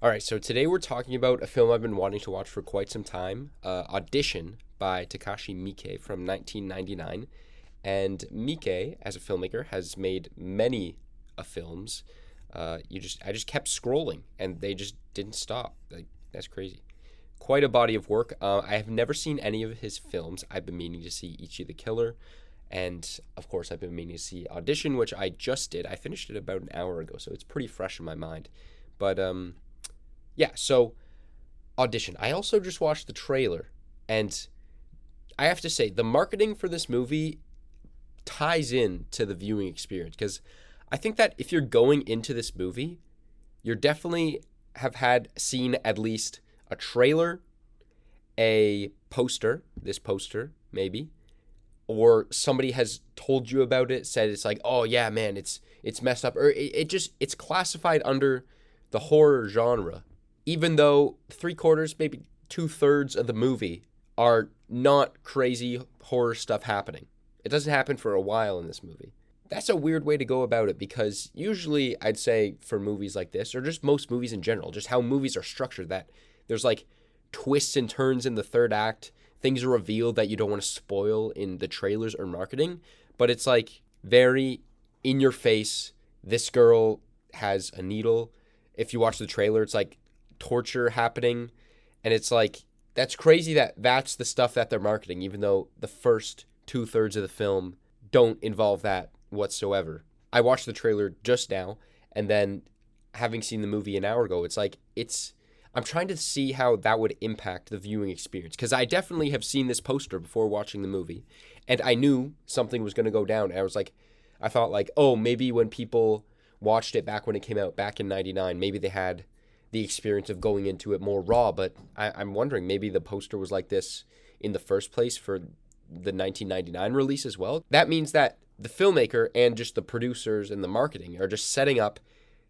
All right, so today we're talking about a film I've been wanting to watch for quite some time, Audition by Takashi Miike from 1999. And Miike, as a filmmaker, has made many films. I just kept scrolling, and they just didn't stop. Like that's crazy. Quite a body of work. I have never seen any of his films. I've been meaning to see Ichi the Killer, and of course, I've been meaning to see Audition, which I just did. I finished it about an hour ago, so it's pretty fresh in my mind. But yeah, so Audition. I also just watched the trailer, and I have to say, the marketing for this movie ties in to the viewing experience because I think that if you're going into this movie, you're definitely have had seen at least a trailer, a poster, this poster maybe, or somebody has told you about it, said it's like, oh yeah, man, it's messed up, or it just it's classified under the horror genre, even though three quarters, maybe two-thirds of the movie are not crazy horror stuff happening. It doesn't happen for a while in this movie. That's a weird way to go about it because usually I'd say for movies like this, or just most movies in general, just how movies are structured, that there's like twists and turns in the third act, things are revealed that you don't want to spoil in the trailers or marketing, but it's like very in your face. This girl has a needle. If you watch the trailer, it's like torture happening, and it's like that's crazy that that's the stuff that they're marketing, even though the first two-thirds of the film don't involve that whatsoever. I watched the trailer just now, and then having seen the movie an hour ago, it's like I'm trying to see how that would impact the viewing experience because I definitely have seen this poster before watching the movie, and I knew something was going to go down. And I thought like, oh, maybe when people watched it back when it came out back in '99, maybe they had the experience of going into it more raw. But I'm wondering, maybe the poster was like this in the first place for the 1999 release as well. That means that the filmmaker and just the producers and the marketing are just setting up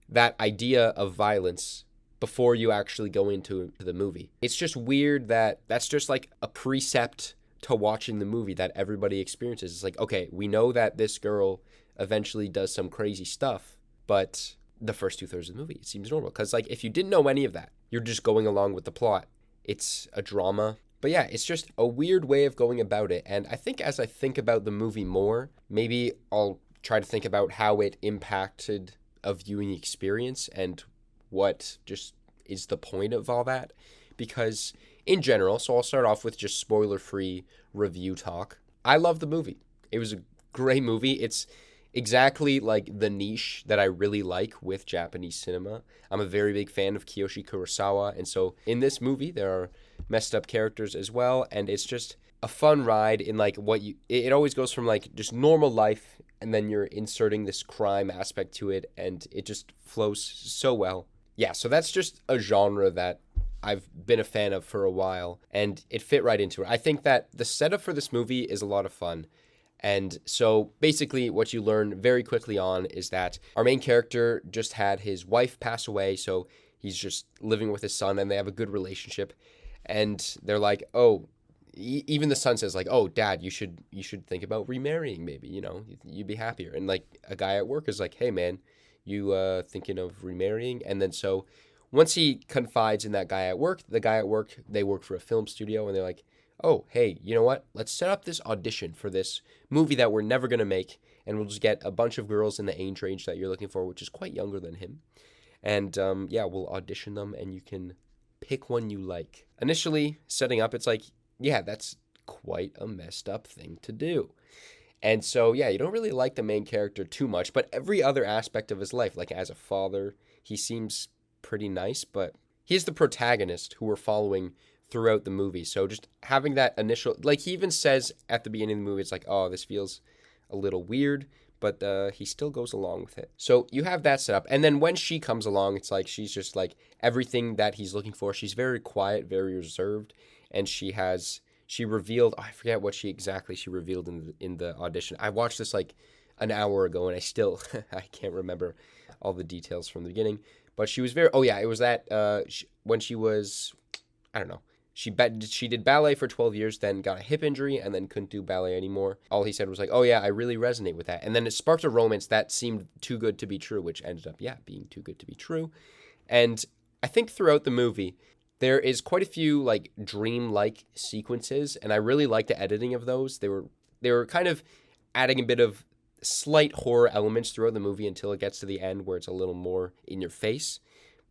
that idea of violence before you actually go into the movie. It's just weird that that's just like a precept to watching the movie that everybody experiences. It's like, okay, we know that this girl eventually does some crazy stuff, but the first two-thirds of the movie, it seems normal. Because like if you didn't know any of that, you're just going along with the plot. It's a drama. But yeah, it's just a weird way of going about it. And I think as I think about the movie more, maybe I'll try to think about how it impacted a viewing experience and what just is the point of all that. Because in general, so I'll start off with just spoiler-free review talk. I love the movie. It was a great movie. It's exactly like the niche that I really like with Japanese cinema. I'm a very big fan of Kiyoshi Kurosawa, and so in this movie there are messed up characters as well, and it's just a fun ride in like what you it always goes from like just normal life, and then you're inserting this crime aspect to it, and it just flows so well. Yeah, so that's just a genre that I've been a fan of for a while, and it fit right into it. I think that the setup for this movie is a lot of fun. And so basically what you learn very quickly on is that our main character just had his wife pass away, so he's just living with his son and they have a good relationship. And they're like, "Oh, even the son says like, "Oh, dad, you should think about remarrying maybe, you'd be happier." And like a guy at work is like, "Hey man, you thinking of remarrying?" And then so once he confides in that guy at work, the guy at work, they work for a film studio, and they're like, oh, hey, you know what? Let's set up this audition for this movie that we're never going to make, and we'll just get a bunch of girls in the age range that you're looking for, which is quite younger than him. And yeah, we'll audition them, and you can pick one you like. Initially, setting up, it's like, yeah, that's quite a messed up thing to do. And so, yeah, you don't really like the main character too much, but every other aspect of his life, like as a father, he seems pretty nice, but he's the protagonist who we're following throughout the movie. So just having that initial, like he even says at the beginning of the movie, it's like, oh, this feels a little weird, but he still goes along with it. So you have that set up. And then when she comes along, it's like she's just like everything that he's looking for. She's very quiet, very reserved, and she revealed, oh, I forget what she revealed in the audition. I watched this like an hour ago, and I still I can't remember all the details from the beginning. But she was very, oh yeah, it was that when she was, I don't know, she did ballet for 12 years, then got a hip injury, and then couldn't do ballet anymore. All he said was like, oh yeah, I really resonate with that. And then it sparked a romance that seemed too good to be true, which ended up, yeah, being too good to be true. And I think throughout the movie, there is quite a few like dream-like sequences, and I really like the editing of those. They were kind of adding a bit of slight horror elements throughout the movie until it gets to the end where it's a little more in your face.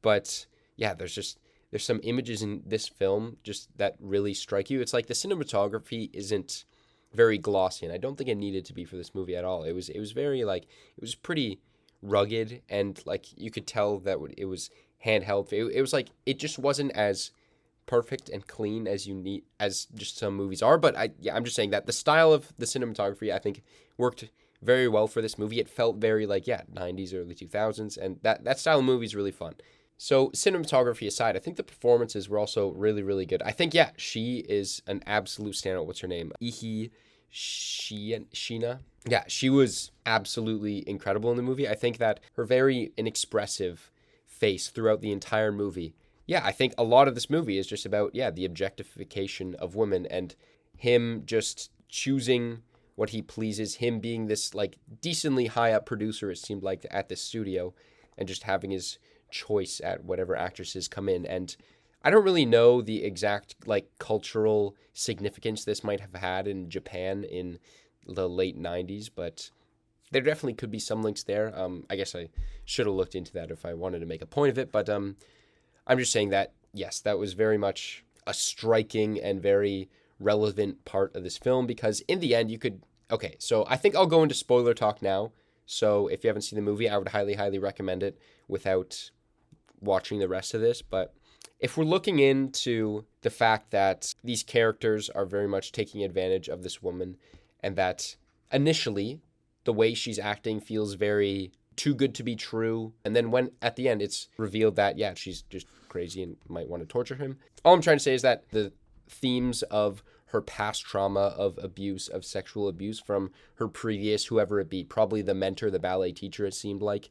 But yeah, there's some images in this film just that really strike you. It's like the cinematography isn't very glossy, and I don't think it needed to be for this movie at all. It was very like it was pretty rugged, and like you could tell that it was handheld. It was like it just wasn't as perfect and clean as you need as just some movies are. But I'm just saying that the style of the cinematography I think worked very well for this movie. It felt very like 90s, early 2000s, and that style of movie is really fun. So cinematography aside, I think the performances were also really, really good. I think, she is an absolute standout. What's her name? Sheena. Yeah, she was absolutely incredible in the movie. I think that her very inexpressive face throughout the entire movie. Yeah, I think a lot of this movie is just about, the objectification of women and him just choosing what he pleases, him being this like decently high up producer, it seemed like, at this studio, and just having his choice at whatever actresses come in. And I don't really know the exact like cultural significance this might have had in Japan in the late 90s, but there definitely could be some links there. I guess I should have looked into that if I wanted to make a point of it, but I'm just saying that, yes, that was very much a striking and very relevant part of this film, because in the end okay, so I think I'll go into spoiler talk now. So if you haven't seen the movie, I would highly, highly recommend it without watching the rest of this. But if we're looking into the fact that these characters are very much taking advantage of this woman, and that initially the way she's acting feels very too good to be true, and then when at the end it's revealed that she's just crazy and might want to torture him. All I'm trying to say is that the themes of her past trauma of abuse, of sexual abuse from her previous, whoever it be, probably the mentor, the ballet teacher, it seemed like,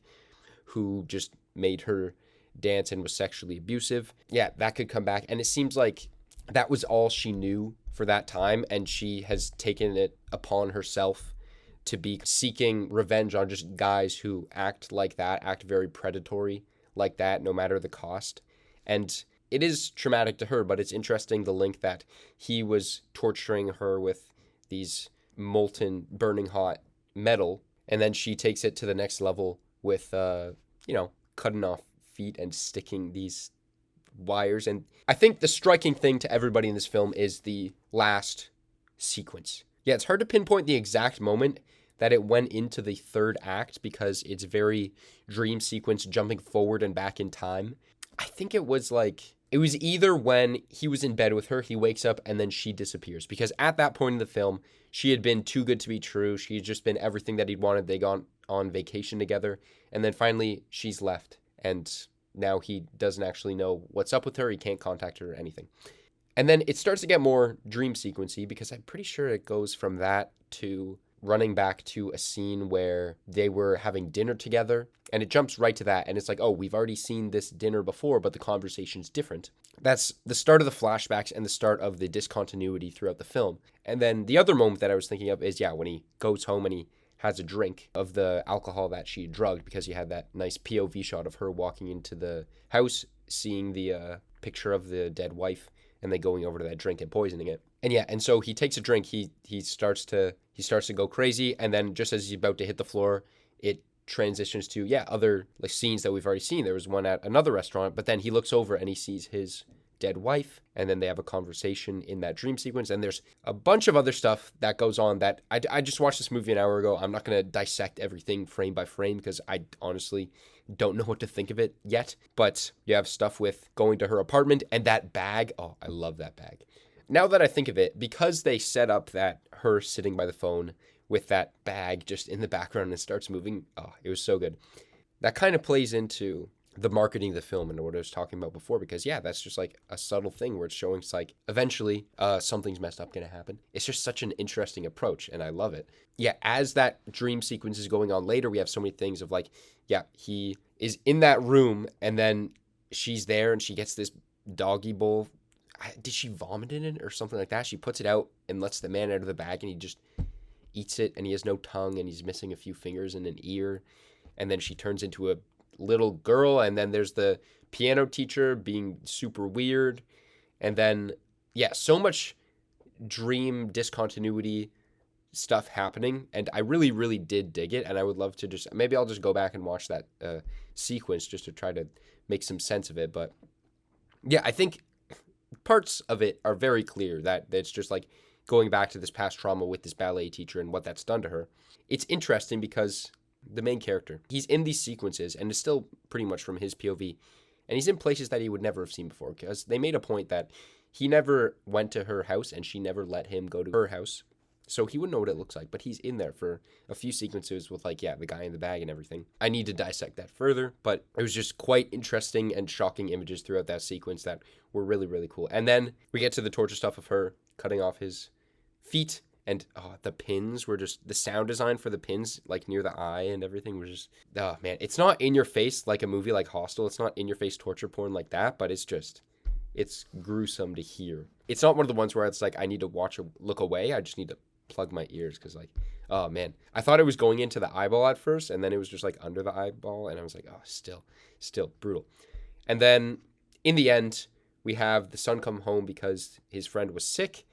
who just made her dance and was sexually abusive. Yeah, that could come back. And it seems like that was all she knew for that time, and she has taken it upon herself to be seeking revenge on just guys who act like that, act very predatory like that, no matter the cost. And it is traumatic to her, but it's interesting the link that he was torturing her with these molten, burning hot metal, and then she takes it to the next level with, cutting off feet and sticking these wires. And I think the striking thing to everybody in this film is the last sequence. Yeah, it's hard to pinpoint the exact moment that it went into the third act because it's very dream sequence, jumping forward and back in time. I think it was either when he was in bed with her, he wakes up, and then she disappears. Because at that point in the film, she had been too good to be true. She had just been everything that he'd wanted. They gone on vacation together. And then finally, she's left. And now he doesn't actually know what's up with her. He can't contact her or anything. And then it starts to get more dream sequency, because I'm pretty sure it goes from that to running back to a scene where they were having dinner together, and it jumps right to that, and it's like, oh, we've already seen this dinner before, but the conversation's different. That's the start of the flashbacks and the start of the discontinuity throughout the film. And then the other moment that I was thinking of is, when he goes home and he has a drink of the alcohol that she drugged, because he had that nice POV shot of her walking into the house, seeing the picture of the dead wife, and then going over to that drink and poisoning it. And so he takes a drink, he starts to go crazy, and then just as he's about to hit the floor, it transitions to other like scenes that we've already seen. There was one at another restaurant, but then he looks over and he sees his dead wife, and then they have a conversation in that dream sequence, and there's a bunch of other stuff that goes on that I just watched this movie an hour ago. I'm not going to dissect everything frame by frame because I honestly don't know what to think of it yet, but you have stuff with going to her apartment and that bag. Oh, I love that bag. Now that I think of it, because they set up that her sitting by the phone with that bag just in the background and starts moving, it was so good. That kind of plays into the marketing of the film and what I was talking about before, because that's just like a subtle thing where it's showing it's like eventually something's messed up going to happen. It's just such an interesting approach, and I love it. As that dream sequence is going on later, we have so many things of like, he is in that room, and then she's there and she gets this doggy bowl. Did she vomit in it or something like that? She puts it out and lets the man out of the bag, and he just eats it, and he has no tongue, and he's missing a few fingers and an ear. And then she turns into little girl, and then there's the piano teacher being super weird, and then yeah, so much dream discontinuity stuff happening, and I really, really did dig it, and I would love to just, maybe I'll just go back and watch that sequence just to try to make some sense of it. But yeah, I think parts of it are very clear that it's just like going back to this past trauma with this ballet teacher and what that's done to her. It's interesting because the main character, he's in these sequences, and it's still pretty much from his POV, and he's in places that he would never have seen before, because they made a point that he never went to her house and she never let him go to her house. So he wouldn't know what it looks like, but he's in there for a few sequences with, like, yeah, the guy in the bag and everything. I need to dissect that further, but it was just quite interesting and shocking images throughout that sequence that were really, really cool. And then we get to the torture stuff of her cutting off his feet, and the pins were just, the sound design for the pins, like near the eye and everything was just, oh man, it's not in your face like a movie like Hostel. It's not in your face torture porn like that, but it's just, it's gruesome to hear. It's not one of the ones where it's like I need to look away. I just need to plug my ears, because like, oh man, I thought it was going into the eyeball at first, and then it was just like under the eyeball, and I was like, oh, still brutal. And then in the end, we have the son come home because his friend was sick,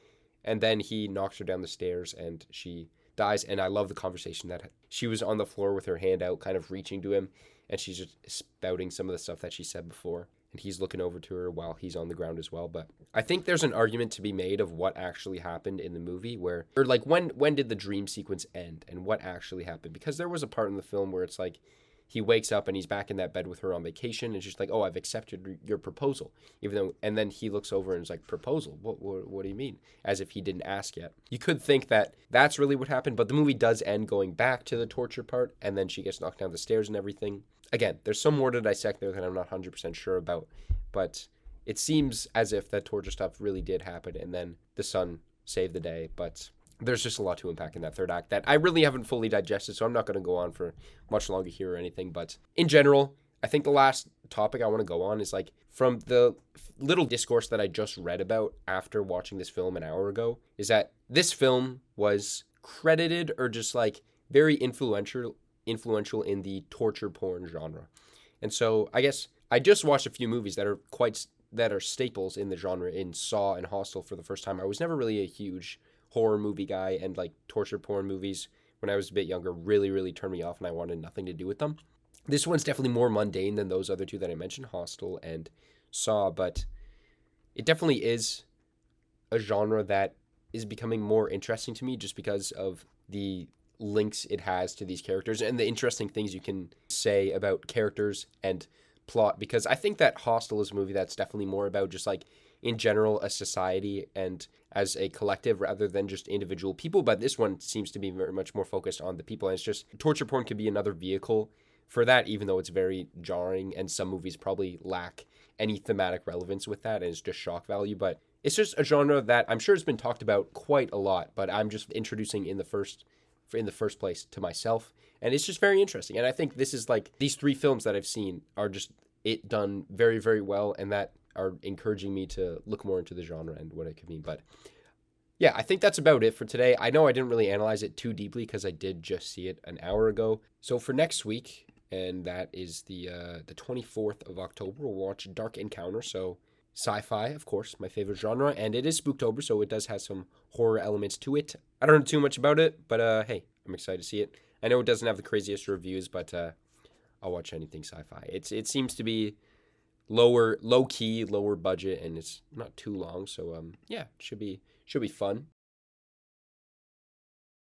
and then he knocks her down the stairs and she dies. And I love the conversation that she was on the floor with her hand out, kind of reaching to him, and she's just spouting some of the stuff that she said before, and he's looking over to her while he's on the ground as well. But I think there's an argument to be made of what actually happened in the movie, or like when did the dream sequence end and what actually happened, because there was a part in the film where it's like he wakes up and he's back in that bed with her on vacation, and she's like, oh, I've accepted your proposal, even though, and then he looks over and is like, proposal? What do you mean? As if he didn't ask yet. You could think that that's really what happened, but the movie does end going back to the torture part, and then she gets knocked down the stairs and everything. Again, there's some more to dissect there that I'm not 100% sure about, but it seems as if that torture stuff really did happen, and then the son saved the day. But there's just a lot to unpack in that third act that I really haven't fully digested, so I'm not going to go on for much longer here or anything. But in general, I think the last topic I want to go on is, like, from the little discourse that I just read about after watching this film an hour ago, is that this film was credited or just, like, very influential in the torture porn genre. And so I guess I just watched a few movies that are staples in the genre, in Saw and Hostel, for the first time. I was never really a huge horror movie guy, and like torture porn movies when I was a bit younger really, really turned me off, and I wanted nothing to do with them. This one's definitely more mundane than those other two that I mentioned, Hostel and Saw, but it definitely is a genre that is becoming more interesting to me just because of the links it has to these characters and the interesting things you can say about characters and plot, because I think that Hostel is a movie that's definitely more about just, like, in general, a society and as a collective rather than just individual people. But this one seems to be very much more focused on the people, and it's just, torture porn could be another vehicle for that, even though it's very jarring, and some movies probably lack any thematic relevance with that, and it's just shock value. But it's just a genre that I'm sure has been talked about quite a lot, but I'm just introducing in the first place to myself, and it's just very interesting. And I think this is, like, these three films that I've seen are just it done very, very well, and that are encouraging me to look more into the genre and what it could mean. But yeah, I think that's about it for today. I know I didn't really analyze it too deeply because I did just see it an hour ago. So for next week, and that is the 24th of October, we'll watch Dark Encounter. So sci-fi, of course, my favorite genre, and it is Spooktober, so it does have some horror elements to it. I don't know too much about it, but hey, I'm excited to see it. I know it doesn't have the craziest reviews, but I'll watch anything sci-fi. It seems to be low key, lower budget, and it's not too long, so yeah, should be fun.